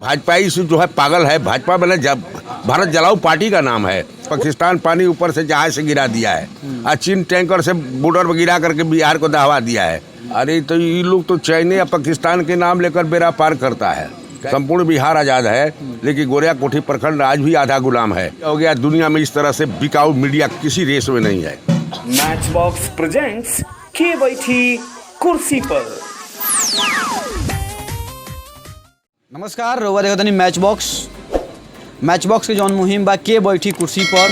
भाजपाई से जो है पागल है। भाजपा मैंने भारत जलाओ पार्टी का नाम है। पाकिस्तान पानी ऊपर से जहाज से गिरा दिया है और चीन टैंकर से बॉर्डर पर गिरा करके बिहार को दहवा दिया है। अरे तो ये लोग तो चाइना या पाकिस्तान के नाम लेकर बेड़ा पार करता है। संपूर्ण बिहार आज़ाद है, लेकिन गोरिया कोठी प्रखंड आज भी आधा गुलाम है। हो गया दुनिया में इस तरह से बिकाऊ मीडिया किसी रेस में नहीं है। मैच बॉक्स प्रेजेंट्स के बैठी कुर्सी पर। नमस्कार, रउआ देखत तनी मैच बॉक्स के जौन मुहिम बा के बैठी कुर्सी पर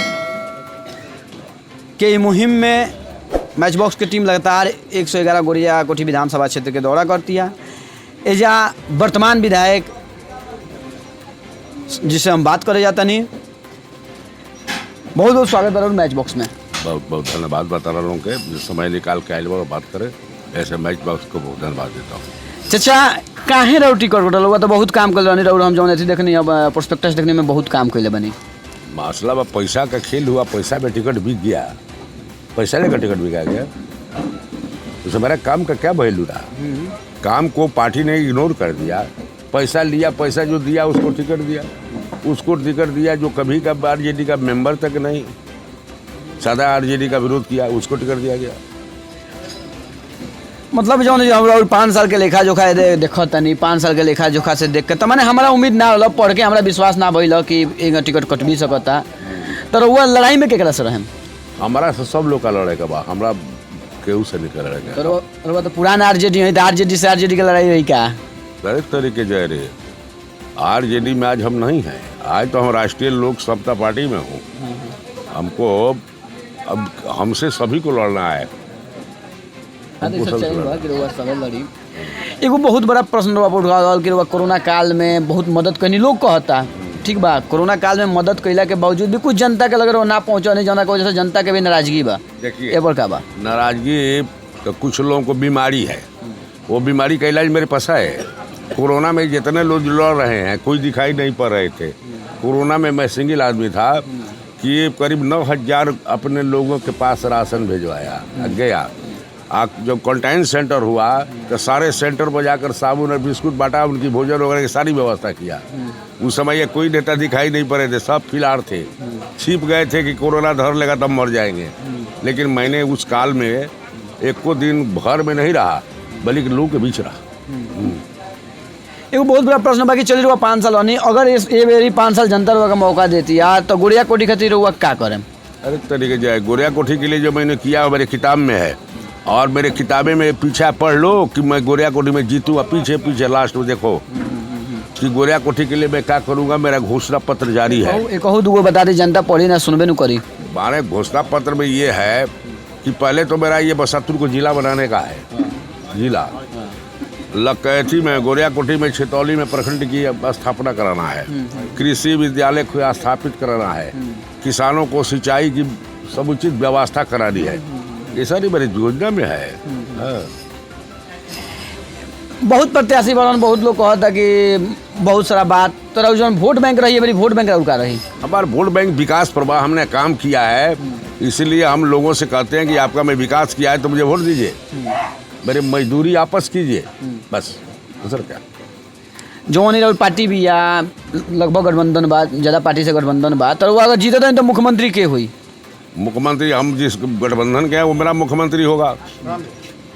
के मुहिम में मैच बॉक्स की टीम लगातार 111 गोरिया कोठी विधानसभा क्षेत्र के दौरा करती है। एजा वर्तमान विधायक जिससे हम बात करे जाता नहीं, बहुत बहुत स्वागत बा मैच बॉक्स में। बहुत बहुत धन्यवाद बता रहा हूँ कि समय निकाल के आइल बार बात करें, ऐसे मैच बॉक्स को बहुत धन्यवाद देता हूँ। चाचा काहे रहो टिकट कटल हुआ तो बहुत काम कर रही रहो, हम जौन अथी देखनी अब प्रोस्पेक्टस देखने में बहुत काम कैले बनी। मसला बा पैसा का खेल हुआ, पैसा में टिकट बिक गया, पैसा लेकर टिकट बिका गया। तो मेरा काम का क्या वैल्यू रहा? काम को पार्टी ने इग्नोर कर दिया। पैसा लिया, पैसा जो दिया उसको टिकट दिया, जो कभी का आरजेडी का मेंबर तक नहीं, सादा आरजेडी का विरोध किया, उसको टिकट दिया गया। मतलब जो 5 साल के लेखा जोखा देखो तनी 5 साल के लेखा जोखा से देख के तो मैंने हमारा उम्मीद ना होला, पढ़ के हमारा विश्वास ना भइल कि एक टिकट कट भी सकता। तो वो लड़ाई में केकरा से रहम? हमारा से सब लोग का लड़ाई का बा, हमरा केहू से निकल रहा तो पुराना आरजेडी है, आरजेडी से आरजेडी की लड़ाई रही क्या? तरह तरीके जय रे। आरजेडी में आज हम नहीं हैं, आज तो हम राष्ट्रीय लोक समता पार्टी में हूँ। हमको अब हमसे सभी को लड़ना है। एगो बहुत बड़ा प्रश्न उठा कि कोरोना काल में बहुत मदद करनी लोग कहता, ठीक बा। कोरोना काल में मदद कैला के बावजूद भी कुछ जनता के लग रहा ना पहुँचा नहीं जाना की वजह से जनता के भी नाराजगी बा। देखिए का बा नाराजगी तो कुछ लोगों को बीमारी है, वो बीमारी का इलाज मेरे पास है। कोरोना में जितने लोग लड़ रहे हैं कोई दिखाई नहीं पड़ रहे थे। कोरोना में मैं सिंगल आदमी था कि करीब 9,000 अपने लोगों के पास राशन भिजवाया गया। जब क्वारंटाइन सेंटर हुआ तो सारे सेंटर पर जाकर साबुन और बिस्कुट बांटा, उनकी भोजन वगैरह की सारी व्यवस्था किया। उस समय ये कोई नेता दिखाई नहीं पड़े थे, सब फिलहाल थे, छिप गए थे कि कोरोना धर लेगा तब मर जाएंगे। लेकिन मैंने उस काल में एको दिन घर में नहीं रहा, बल्कि लोगों के बीच रहा। एगो बहुत बड़ा प्रश्न बाकी चली रहा 5 साल नहीं, अगर ये मेरी 5 साल जनता का मौका देती यार तो गोरिया कोठी खातिर हुआ क्या करें? अरे तरीके जाए गोरिया कोठी के लिए जो मैंने किया मेरे किताब में है, और मेरे किताबे में पीछे पढ़ लो कि मैं गोरिया कोठी में जीतूँ। पीछे पीछे लास्ट में देखो कि गोरिया कोठी के लिए मैं क्या करूँगा। मेरा घोषणा पत्र जारी है। एक दूगो बता दी, जनता पढ़ी ना सुनबे न करी। हमारे घोषणा पत्र में ये है कि पहले तो मेरा ये बसंतपुर को जिला बनाने का है। जिला लकैथी में, गोरिया कोठी में, छितौली में प्रखंड की स्थापना कराना है। कृषि विद्यालय को स्थापित कराना है। किसानों को सिंचाई की समुचित व्यवस्था करानी है। ये सारी मेरी योजना में है। बहुत प्रत्याशी बन, बहुत लोग कहता कि बहुत सारा बात तो जो वोट बैंक रही है, मेरी वोट बैंक रुका रही। हमारा वोट बैंक विकास प्रवाह हमने काम किया है, इसलिए हम लोगों से कहते हैं कि आपका मैं विकास किया है तो मुझे वोट दीजिए, मेरी मजदूरी आपस कीजिए, बस। दूसरा क्या जो पार्टी भी या लगभग गठबंधन बा, ज़्यादा पार्टी से गठबंधन बा, तो अगर जीते तो मुख्यमंत्री के हुई? मुख्यमंत्री हम जिस गठबंधन के हैं वो मेरा मुख्यमंत्री होगा,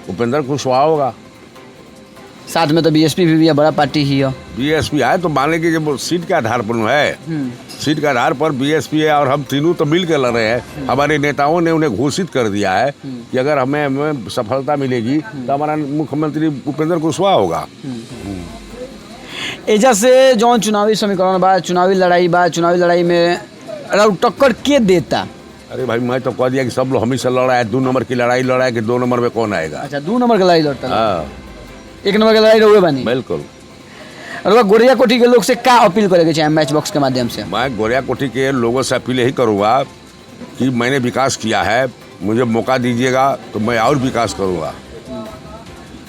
उपेंद्र कुशवाहा होगा। साथ में तो बीएसपी भी है, बड़ा पार्टी ही है। बीएसपी है तो मान लीजिए जब सीट के आधार पर है, सीट के आधार पर बीएसपी है और हम तीनों तो मिल के लड़ रहे हैं। हमारे नेताओं ने उन्हें घोषित कर दिया है कि अगर हमें सफलता मिलेगी तो हमारा मुख्यमंत्री उपेंद्र कुशवाहा होगा। एजा से जो चुनावी समीकरण बा, चुनावी लड़ाई में टक्कर के देता? अरे भाई मैं तो कह दिया कि सब लोग हम ही से लड़ा है। 2 नंबर की लड़ाई लड़ा है कि 2 नंबर में कौन आएगा। अच्छा, 2 नंबर की लड़ाई लड़ता? हाँ, 1 नंबर की लड़ाई रहुए बनी। बिल्कुल। और गोरिया कोठी के लोग से क्या अपील करेंगे चाहे मैच बॉक्स के माध्यम से? मैं गोरिया कोठी के लोगों से अपील यही करूँगा कि मैंने विकास किया है, मुझे मौका दीजिएगा तो मैं और विकास करूँगा।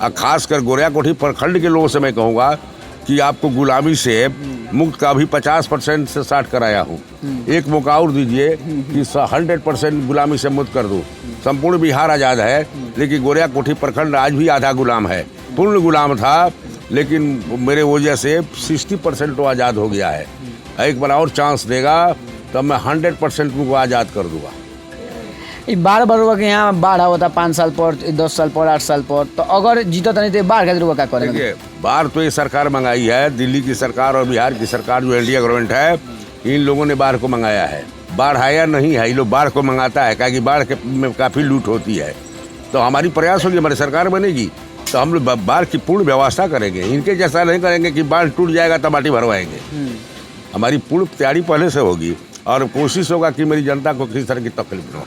और खासकर गोरिया कोठी प्रखंड के लोगों से मैं कहूँगा कि आपको गुलामी से मुक्त का अभी 50% से स्टार्ट कराया हूँ। एक मौका और दीजिए कि 100% गुलामी से मुक्त कर दूँ। संपूर्ण बिहार आज़ाद है, लेकिन गोरिया कोठी प्रखंड आज भी आधा गुलाम है। पूर्ण गुलाम था लेकिन मेरे वजह से 60% तो आज़ाद हो गया है। एक बार और चांस देगा तब मैं 100% उनको आज़ाद कर दूंगा। ये बार बार के यहाँ बाढ़ होता 5 साल पर, 10 साल पर, 8 साल पर, तो अगर जीता नहीं तो बाढ़ का क्या करेंगे? देखिए, बाढ़ तो ये सरकार मंगाई है, दिल्ली की सरकार और बिहार की सरकार जो एनडीए गवर्नमेंट है, इन लोगों ने बाढ़ को मंगाया है। बाढ़ आया नहीं है, ये लोग बाढ़ को मंगाता है, क्या कि बाढ़ के में काफ़ी लूट होती है। तो हमारी प्रयास होगी, हमारी सरकार बनेगी तो हम लोग बाढ़ की पूर्ण व्यवस्था करेंगे। इनके जैसा नहीं करेंगे कि बाढ़ टूट जाएगा तो माटी भरवाएंगे। हमारी पूर्ण तैयारी पहले से होगी और कोशिश होगा कि मेरी जनता को किसी तरह की तकलीफ न हो।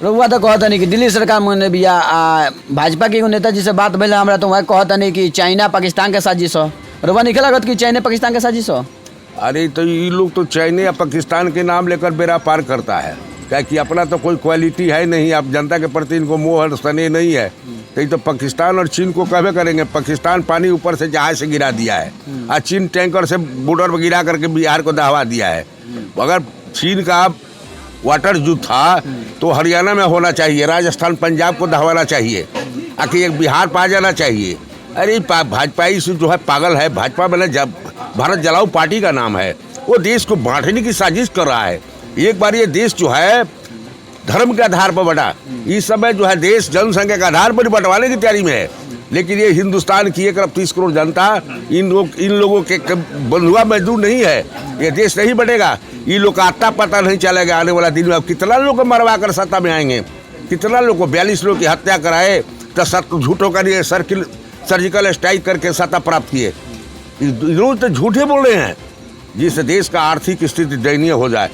रउआ तो कहता नहीं कि दिल्ली सरकार में भी भाजपा के एगो नेताजी से बात भले हमरा, तो वहाँ कहता नहीं कि चाइना पाकिस्तान के साजिश हो। रउआ नहीं लागत कि चाइना पाकिस्तान के साजिश हो? अरे तो ये लोग तो चाइना या पाकिस्तान के नाम लेकर बेड़ा पार करता है, क्या कि अपना तो कोई क्वालिटी है नहीं। अब जनता के प्रति इनको मोह और स्नेह नहीं है, तो ये तो पाकिस्तान और चीन को कहवे करेंगे। पाकिस्तान पानी ऊपर से जहाज से गिरा दिया है और चीन टैंकर से बॉर्डर पर गिरा करके बिहार को दहवा दिया है। अगर चीन का वाटर युद्ध था तो हरियाणा में होना चाहिए, राजस्थान पंजाब को दहवाना चाहिए, आखिर एक बिहार पा जाना चाहिए। अरे भाजपा जो है पागल है। भाजपा मैंने भारत जलाओ पार्टी का नाम है, वो देश को बांटने की साजिश कर रहा है। एक बार ये देश जो है धर्म के आधार पर बटा, इस समय जो है देश जनसंख्या के आधार पर बंटवाने की तैयारी में है। लेकिन ये हिंदुस्तान की 1 अरब 30 करोड़ जनता इन लोगों के बंधुआ मजदूर नहीं है। ये देश नहीं बटेगा, ये लोग का आता पता नहीं चलेगा आने वाला दिन में। अब कितना लोग को मरवा कर सत्ता में आएंगे, कितना लोग को 42 लोग की हत्या कराए तो झूठों का लिए सर्जिकल स्ट्राइक करके सत्ता प्राप्त किए। लोग तो झूठे बोल रहे हैं, जिससे देश का आर्थिक स्थिति दयनीय हो जाए।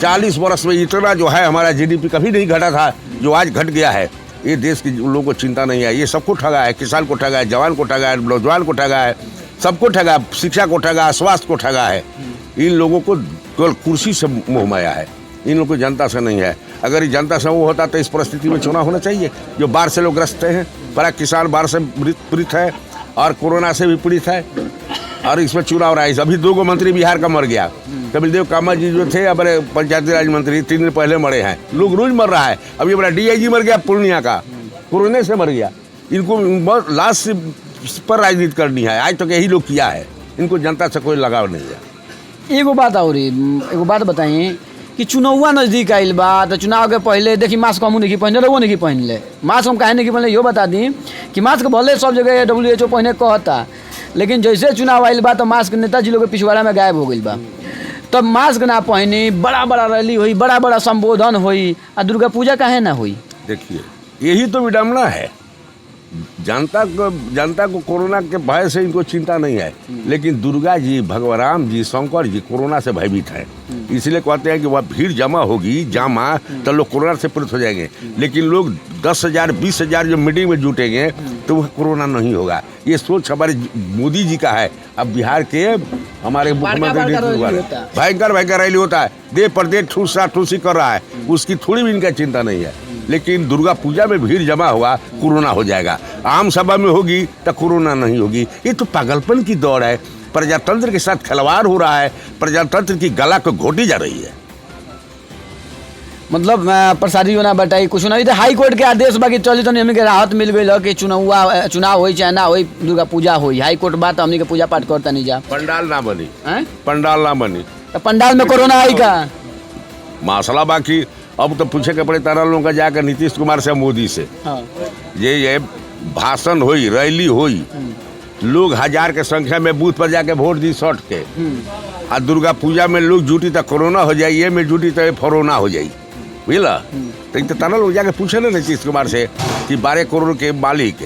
40 वर्ष में इतना जो है हमारा जीडीपी कभी नहीं घटा था जो आज घट गया है। ये देश के लोगों को चिंता नहीं है। ये सबको ठगा है, किसान को ठगा है, जवान को ठगा है, नौजवान को ठगा है, सबको ठगा है, शिक्षा को ठगा है, स्वास्थ्य को ठगा है। इन लोगों को केवल कुर्सी से मोह माया है, इन लोगों को जनता से नहीं है। अगर ये जनता से वो होता तो इस परिस्थिति में चुनाव होना चाहिए। जो बाढ़ से लोग ग्रस्त हैं, बड़ा किसान बाढ़ से पीड़ित है और कोरोना से भी पीड़ित है, और इसमें चुनाव रहा है। अभी 2 मंत्री बिहार का मर गया। कपिल देव कामा जी जो थे हमारे पंचायती राज मंत्री 3 दिन पहले मरे हैं। लोग रोज मर रहा है। अब ये बड़ा DIG मर गया पूर्णिया का, कोरोना से मर गया। इनको बहुत लास्ट पर राजनीति करनी है, आज तक यही लोग किया है। इनको जनता से कोई लगाव नहीं है। एगो बात बताइए कि चुनावा नजदीक आइल बा, तो चुनाव के पहले देखी मास्क हमू नहीं पहनले, वो नहीं पहनले। मास्क हम काहे नहीं पहनले यो बता दी कि मास्क भले सब जगह WHO पहने कहता, लेकिन जैसे चुनाव आइल बा तो मास्क नेताजी लोग के पिछवाड़ा में गायब हो गई बा। तब मास्क ना पहनी, बड़ा बड़ा रैली हुई, बड़ा बड़ा संबोधन हुई, और दुर्गा पूजा काहे ना हुई? देखिए, यही तो विडम्बना है। जनता को कोरोना के भय से इनको चिंता नहीं है, लेकिन दुर्गा जी, भगवान राम जी, शंकर जी कोरोना से भयभीत है। इसलिए कहते हैं कि वह भीड़ जमा होगी, तो लोग कोरोना से पीड़ित हो जाएंगे। लेकिन लोग 10,000 20,000 जो मीटिंग में जुटेंगे तो वह कोरोना नहीं होगा। ये सोच हमारे मोदी जी का है। अब बिहार के हमारे मुख्यमंत्री भयंकर रैली होता है, देश प्रदेश ठूसी कर रहा है, उसकी थोड़ी भी इनका चिंता नहीं है। लेकिन दुर्गा पूजा में भीड़ जमा हुआ, कोरोना हो जाएगा। आम सभा में होगी तो कोरोना नहीं होगी। ये तो पागलपन की दौड़ है। प्रजातंत्र के साथ खिलवाड़ हो रहा है, प्रजातंत्र की गला को घोटी जा रही है। मतलब प्रसादी ना बताई कुछ ना, हाई कोर्ट के आदेश बाकी चली तो हमने के राहत मिल गई कि चुनाव हो चाहे ना हो, दुर्गा पूजा हो। हाई कोर्ट बात हमने के पूजा पाठ करता नहीं जा, पंडाल ना बनी, पंडाल ना बनी तो पंडाल में कोरोना आई का मसला। बाकी अब तो पूछे के पड़े तारा लोगों का जाकर नीतीश कुमार से, मोदी से। हाँ। ये भाषण हुई, रैली हुई, लोग 1000 के संख्या में बूथ पर जाके वोट दी सट के। और दुर्गा पूजा में लोग जुटी तो कोरोना हो जाए, ये में जुटी तो फरोना हो जाए, बुझला। तो तारा लोग जाके पूछे ना नीतीश कुमार से कि 12 करोड़ के मालिक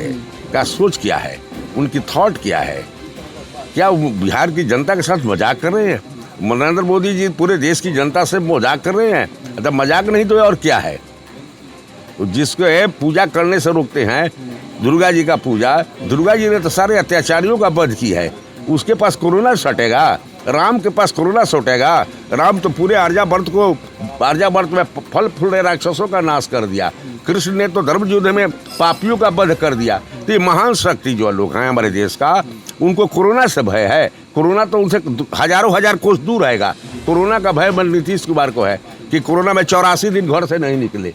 का सोच क्या है, उनकी थॉट क्या है, क्या बिहार की जनता के साथ मजाक कर रहे हैं? नरेंद्र मोदी जी पूरे देश की जनता से मजाक कर रहे हैं। तो मजाक नहीं तो और क्या है? जिसको पूजा करने से रोकते हैं, दुर्गा जी का पूजा, दुर्गा जी ने तो सारे अत्याचारियों का वध की है। उसके पास कोरोना सटेगा, राम के पास कोरोना सटेगा। राम तो पूरे आर्यावर्त में फल फूल राक्षसों का नाश कर दिया। कृष्ण ने तो धर्म युद्ध में पापियों का वध कर दिया। तो ये महान शक्ति जो लोग हैं हमारे देश का, उनको कोरोना से भय है। कोरोना तो उनसे हजारों हजार कोस दूर रहेगा। कोरोना का भय नीतीश कुमार को है कि कोरोना में 84 दिन घर से नहीं निकले,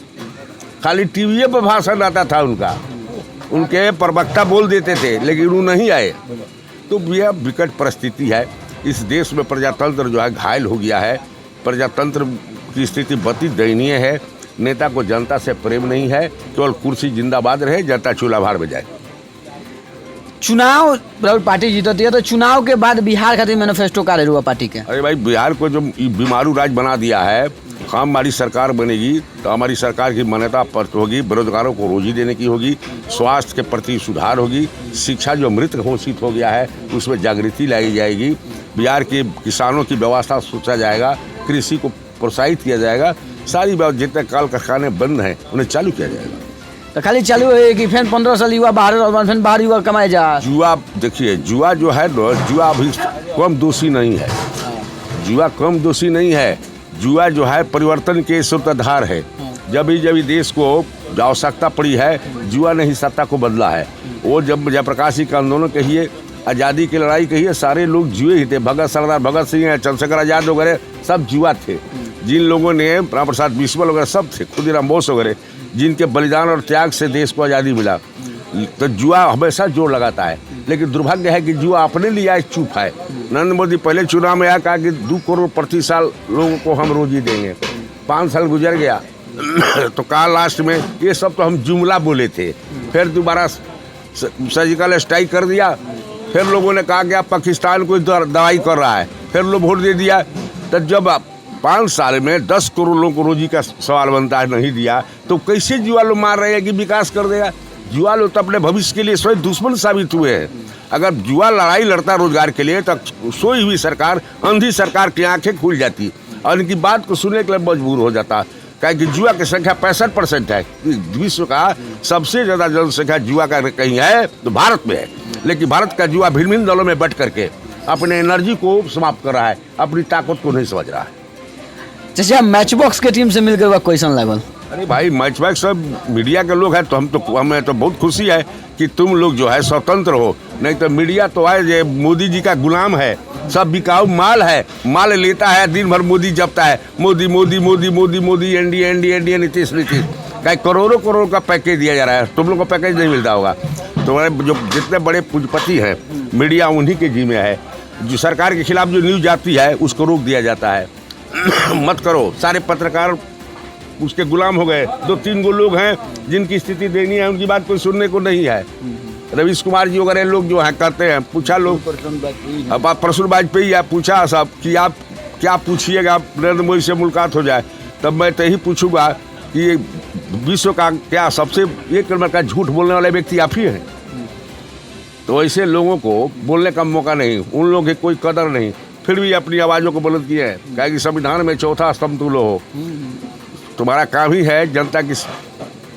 खाली टीवी पर भाषण आता था उनका, उनके प्रवक्ता बोल देते थे, लेकिन वो नहीं आए। तो यह विकट परिस्थिति है। इस देश में प्रजातंत्र जो है घायल हो गया है। प्रजातंत्र की स्थिति बहुत दयनीय है। नेता को जनता से प्रेम नहीं है, केवल कुर्सी जिंदाबाद रहे, जनता चूल्हा भार में जाए। चुनाव राहुल पार्टी जीतती है तो चुनाव के बाद बिहार खातिर मैनिफेस्टो का रहे हुआ पार्टी के? अरे भाई, बिहार को जो बीमारू राज्य बना दिया है, हमारी सरकार बनेगी तो हमारी सरकार की मान्यता पत्र होगी, बेरोजगारों को रोजी देने की होगी, स्वास्थ्य के प्रति सुधार होगी, शिक्षा जो मृत घोषित हो गया है उसमें जागृति लाई जाएगी, बिहार के किसानों की व्यवस्था सोचा जाएगा, कृषि को प्रोत्साहित किया जाएगा, सारी जितने कल कारखाने बंद हैं उन्हें चालू किया जाएगा। तो खाली चालू है कि फिर 15 साल युवा बाहर फिर बाहर युवा कमाए जा। जुआ देखिए, जुआ जो है जुआ अभी कम दोषी नहीं है। जुआ कम दोषी नहीं है। जुआ जो है परिवर्तन के सूत्रधार है। जब भी देश को आवश्यकता पड़ी है, जुआ ने ही सत्ता को बदला है। वो जब जयप्रकाश जी का आंदोलन कहिए, आज़ादी की लड़ाई कहिए, सारे लोग जुए ही थे। सरदार भगत सिंह, चंद्रशेखर आजाद वगैरह सब जुआ थे। जिन लोगों ने राम प्रसाद बिस्मिल वगैरह सब थे, खुदीराम बोस वगैरह, जिनके बलिदान और त्याग से देश को आज़ादी मिला। तो जुआ हमेशा जोर लगाता है, लेकिन दुर्भाग्य है कि जुआ अपने लिए आज चुप है। नरेंद्र मोदी पहले चुनाव में आया, कहा कि 2 करोड़ प्रति साल लोगों को हम रोजी देंगे। 5 साल गुजर गया तो कहा लास्ट में ये सब तो हम जुमला बोले थे। फिर दोबारा सर्जिकल स्ट्राइक कर दिया। फिर लोगों ने कहा कि आप पाकिस्तान को दवाई कर रहा है। फिर लोग वोट दे दिया। तो जब 5 साल में 10 करोड़ लोगों को रोजी का सवाल बनता है, नहीं दिया तो कैसे जुआ लोग मार रहे हैं कि विकास कर देगा? जुआ लोग तो अपने भविष्य के लिए स्वयं दुश्मन साबित हुए हैं। अगर जुआ लड़ाई लड़ता रोजगार के लिए तो सोई हुई सरकार, अंधी सरकार की आंखें खुल जाती और इनकी बात को सुनने के लिए मजबूर हो जाता। क्या कि जुआ की संख्या 65% है। विश्व का सबसे ज़्यादा जनसंख्या जुआ का कहीं है तो भारत में है। लेकिन भारत का जुआ भिन्न भिन्न दलों में बट करके अपने एनर्जी को समाप्त कर रहा है, अपनी ताकत को नहीं समझ रहा है। जैसे आप मैच बॉक्स के टीम से मिलकर हुआ क्वेश्चन लागल? अरे भाई, मैच बॉक्स सब मीडिया के लोग हैं तो हमें तो बहुत खुशी है कि तुम लोग जो है स्वतंत्र हो। नहीं तो मीडिया तो है ये मोदी जी का गुलाम है, सब बिकाऊ माल है, माल लेता है, दिन भर मोदी जपता है, Modi Modi Modi Modi Modi, NDA NDA NDA, Nitish Nitish. कहीं करोड़ों करोड़ का पैकेज दिया जा रहा है, तुम लोग को पैकेज नहीं मिलता होगा। तुम्हारे जो जितने बड़े पूंजीपति हैं, मीडिया उन्हीं के जिम्मे है। जो सरकार के खिलाफ जो न्यूज आती है उसको रोक दिया जाता है। मत करो, सारे पत्रकार उसके गुलाम हो गए। 2-3 गो लोग हैं जिनकी स्थिति देनी है, उनकी बात कोई सुनने को नहीं है। रवीश कुमार जी वगैरह लोग जो है करते हैं, पूछा लोग, अब आप प्रसून वाजपेयी आप पूछा सब कि आप क्या पूछिएगा नरेंद्र मोदी से मुलाकात हो जाए, तब मैं तो यही पूछूंगा कि विश्व का क्या सबसे 1 नंबर का झूठ बोलने वाले व्यक्ति आप ही हैं। तो ऐसे लोगों को बोलने का मौका नहीं, उन लोगों की कोई कदर नहीं, फिर भी अपनी आवाज़ों को बुलंद किए हैं। क्या कि संविधान में 4था स्तंभ तुम हो। तुम्हारा काम ही है जनता के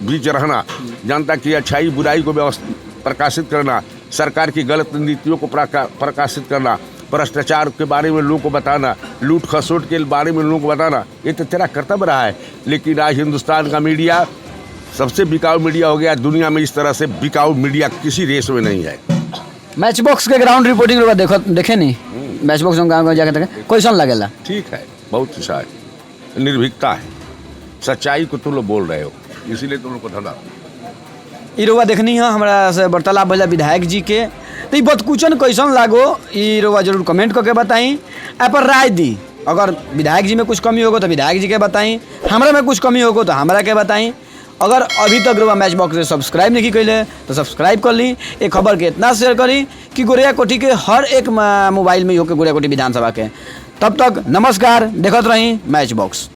बीच रहना, जनता की अच्छाई बुराई को प्रकाशित करना, सरकार की गलत नीतियों को प्रकाशित करना, भ्रष्टाचार के बारे में लोगों को बताना, लूट खसोट के बारे में लोगों को बताना। ये तो तेरा कर्तव्य रहा है। लेकिन आज हिंदुस्तान का मीडिया सबसे बिकाऊ मीडिया हो गया। दुनिया में इस तरह से बिकाऊ मीडिया किसी देश में नहीं है। मैच बॉक्स के ग्राउंड रिपोर्टिंग लोग देखे नहीं? मैच बॉक्स में गाँव जाकर क्वेश्चन लगेला? ठीक है, बहुत अच्छा है, निर्भीकता है, सच्चाई को तुम लोग बोल रहे हो, इसीलिए तुम लोग को धन्यवाद। ई रोवा देखनी है हमारा से वार्तालाप भैया विधायक जी के, तो बहुत क्वेश्चन कैसन लागो ई रोवा जरूर कमेंट करके बताई, ए पर राय दी। अगर विधायक जी में कुछ कमी होगा तो विधायक जी के बताई, हमारा में कुछ कमी होगा तो हमारा के बताई। अगर अभी तक रोवा मैच बॉक्स से सब्सक्राइब नहीं कैले तो सब्सक्राइब कर ली। एक खबर के इतना शेयर करी कि गोरिया कोठी के हर एक मोबाइल में होकर गोरिया कोठी विधानसभा के। तब तक नमस्कार, देखते रही मैच बॉक्स।